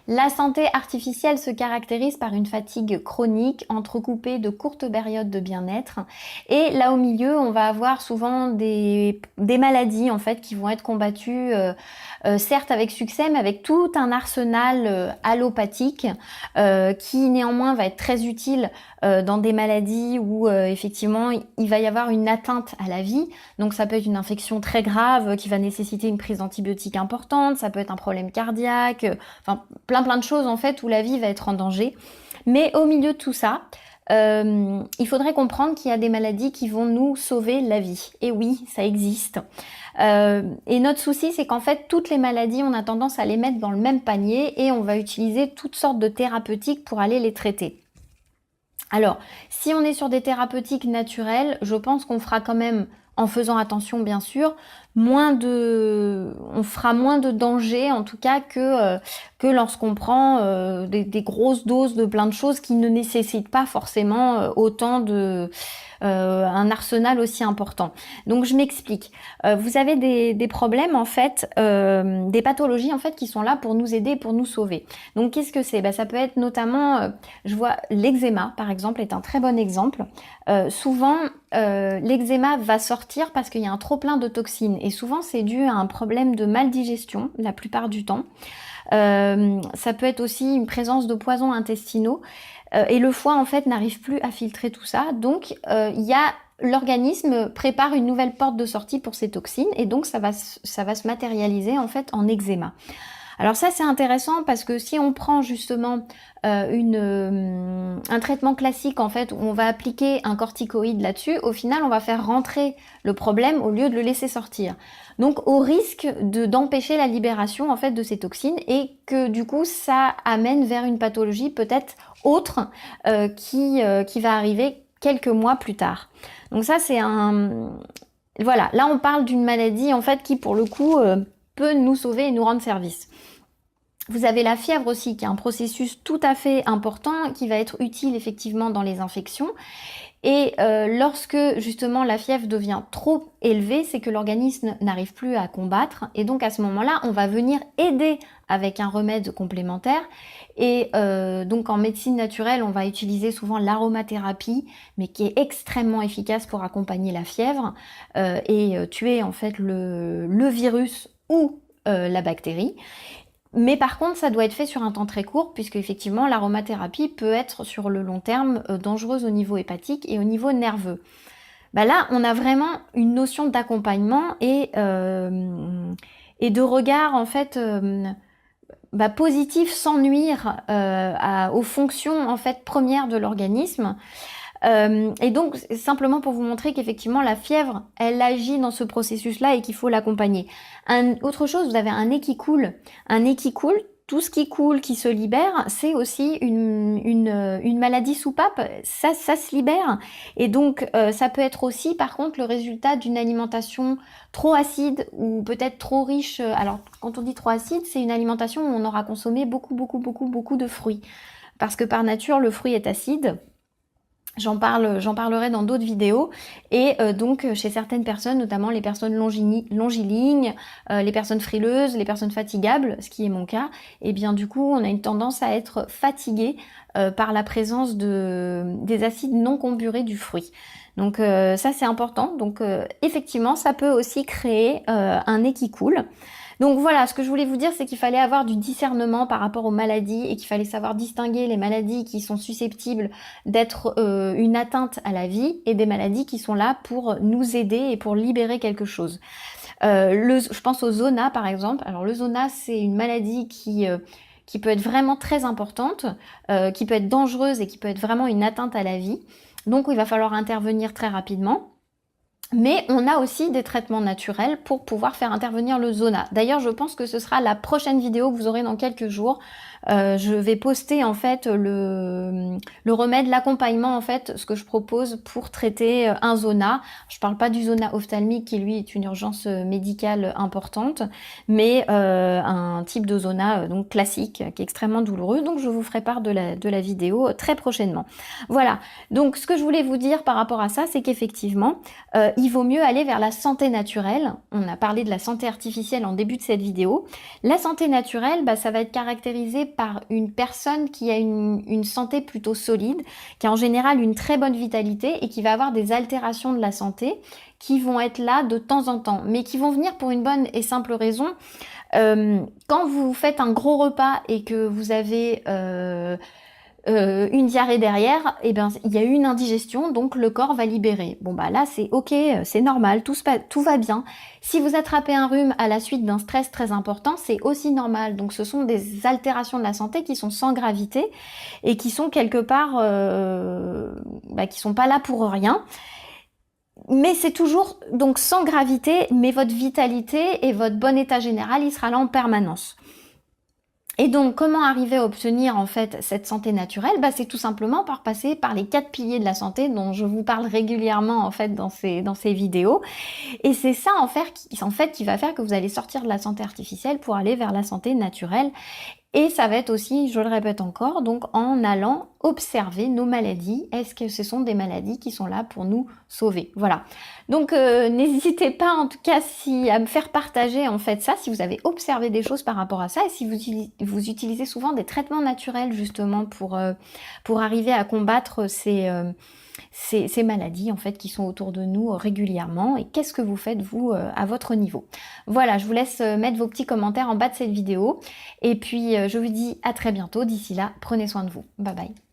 La santé artificielle se caractérise par une fatigue chronique entrecoupée de courtes périodes de bien-être. Et là au milieu, on va avoir souvent des maladies en fait qui vont être combattues, certes avec succès, mais avec tout un arsenal allopathique qui néanmoins va être très utile dans des maladies où effectivement il va y avoir une atteinte à la vie. Donc ça peut être une infection très grave qui va nécessiter une prise d'antibiotiques importante, ça peut être un problème cardiaque, enfin plein de choses en fait où la vie va être en danger. Mais au milieu de tout ça, il faudrait comprendre qu'il y a des maladies qui vont nous sauver la vie. Et oui, ça existe. Et notre souci, c'est qu'en fait, toutes les maladies, on a tendance à les mettre dans le même panier et on va utiliser toutes sortes de thérapeutiques pour aller les traiter. Alors, si on est sur des thérapeutiques naturelles, je pense qu'on fera quand même, en faisant attention bien sûr, on fera moins de danger en tout cas que lorsqu'on prend des grosses doses de plein de choses qui ne nécessitent pas forcément autant un arsenal aussi important. Donc je m'explique. Vous avez des problèmes en fait, des pathologies en fait qui sont là pour nous aider, pour nous sauver. Donc qu'est-ce que c'est? Ça peut être notamment, je vois l'eczéma par exemple est un très bon exemple. Souvent l'eczéma va sortir parce qu'il y a un trop plein de toxines et souvent c'est dû à un problème de maldigestion la plupart du temps. Ça peut être aussi une présence de poisons intestinaux et le foie en fait n'arrive plus à filtrer tout ça. Donc l'organisme prépare une nouvelle porte de sortie pour ces toxines et donc ça va se matérialiser en fait en eczéma. Alors ça c'est intéressant parce que si on prend justement un traitement classique en fait où on va appliquer un corticoïde là-dessus, au final on va faire rentrer le problème au lieu de le laisser sortir. Donc au risque d'empêcher la libération en fait de ces toxines et que du coup ça amène vers une pathologie peut-être autre qui va arriver quelques mois plus tard. Donc ça c'est voilà, là on parle d'une maladie en fait qui pour le coup peut nous sauver et nous rendre service. Vous avez la fièvre aussi, qui est un processus tout à fait important, qui va être utile effectivement dans les infections. Et lorsque justement la fièvre devient trop élevée, c'est que l'organisme n'arrive plus à combattre. Et donc à ce moment-là, on va venir aider avec un remède complémentaire. Et donc en médecine naturelle, on va utiliser souvent l'aromathérapie, mais qui est extrêmement efficace pour accompagner la fièvre et tuer en fait le virus ou la bactérie. Mais par contre, ça doit être fait sur un temps très court, puisque effectivement, l'aromathérapie peut être sur le long terme dangereuse au niveau hépatique et au niveau nerveux. Là, on a vraiment une notion d'accompagnement et de regard en fait positif sans nuire aux fonctions en fait premières de l'organisme. Et donc, simplement pour vous montrer qu'effectivement, la fièvre, elle agit dans ce processus-là et qu'il faut l'accompagner. Autre chose, vous avez un nez qui coule. Un nez qui coule, tout ce qui coule, qui se libère, c'est aussi une maladie soupape. Ça se libère. Et donc, ça peut être aussi, par contre, le résultat d'une alimentation trop acide ou peut-être trop riche. Alors, quand on dit trop acide, c'est une alimentation où on aura consommé beaucoup de fruits. Parce que par nature, le fruit est acide. J'en parlerai dans d'autres vidéos et donc chez certaines personnes, notamment les personnes longilignes, les personnes frileuses, les personnes fatigables, ce qui est mon cas, et bien du coup on a une tendance à être fatigué par la présence des acides non comburés du fruit. Donc ça c'est important, donc effectivement ça peut aussi créer un nez qui coule. Donc voilà, ce que je voulais vous dire, c'est qu'il fallait avoir du discernement par rapport aux maladies et qu'il fallait savoir distinguer les maladies qui sont susceptibles d'être une atteinte à la vie et des maladies qui sont là pour nous aider et pour libérer quelque chose. Je pense au zona par exemple. Alors le zona, c'est une maladie qui peut être vraiment très importante, qui peut être dangereuse et qui peut être vraiment une atteinte à la vie. Donc il va falloir intervenir très rapidement. Mais on a aussi des traitements naturels pour pouvoir faire intervenir le zona. D'ailleurs, je pense que ce sera la prochaine vidéo que vous aurez dans quelques jours. Je vais poster en fait le remède, l'accompagnement en fait, ce que je propose pour traiter un zona. Je parle pas du zona ophtalmique qui lui est une urgence médicale importante, mais un type de zona donc classique qui est extrêmement douloureux. Donc je vous ferai part de la vidéo très prochainement. Voilà. Donc ce que je voulais vous dire par rapport à ça, c'est qu'effectivement il vaut mieux aller vers la santé naturelle. On a parlé de la santé artificielle en début de cette vidéo. La santé naturelle, ça va être caractérisé par une personne qui a une santé plutôt solide, qui a en général une très bonne vitalité et qui va avoir des altérations de la santé qui vont être là de temps en temps, mais qui vont venir pour une bonne et simple raison. Quand vous faites un gros repas et que vous avez une diarrhée derrière, il y a eu une indigestion, donc le corps va libérer. Bon là c'est ok, c'est normal, tout va bien. Si vous attrapez un rhume à la suite d'un stress très important, c'est aussi normal. Donc ce sont des altérations de la santé qui sont sans gravité et qui sont quelque part, qui sont pas là pour rien. Mais c'est toujours donc sans gravité, mais votre vitalité et votre bon état général, il sera là en permanence. Et donc, comment arriver à obtenir en fait cette santé naturelle? C'est tout simplement par passer par les 4 piliers de la santé dont je vous parle régulièrement en fait dans ces vidéos. Et c'est ça en fait qui va faire que vous allez sortir de la santé artificielle pour aller vers la santé naturelle. Et ça va être aussi, je le répète encore, donc en allant observer nos maladies. Est-ce que ce sont des maladies qui sont là pour nous sauver? Voilà. Donc n'hésitez pas en tout cas à me faire partager en fait ça, si vous avez observé des choses par rapport à ça et si vous utilisez souvent des traitements naturels justement pour arriver à combattre ces maladies en fait qui sont autour de nous régulièrement et qu'est-ce que vous faites vous à votre niveau. Voilà, je vous laisse mettre vos petits commentaires en bas de cette vidéo et puis je vous dis à très bientôt. D'ici là, prenez soin de vous. Bye bye.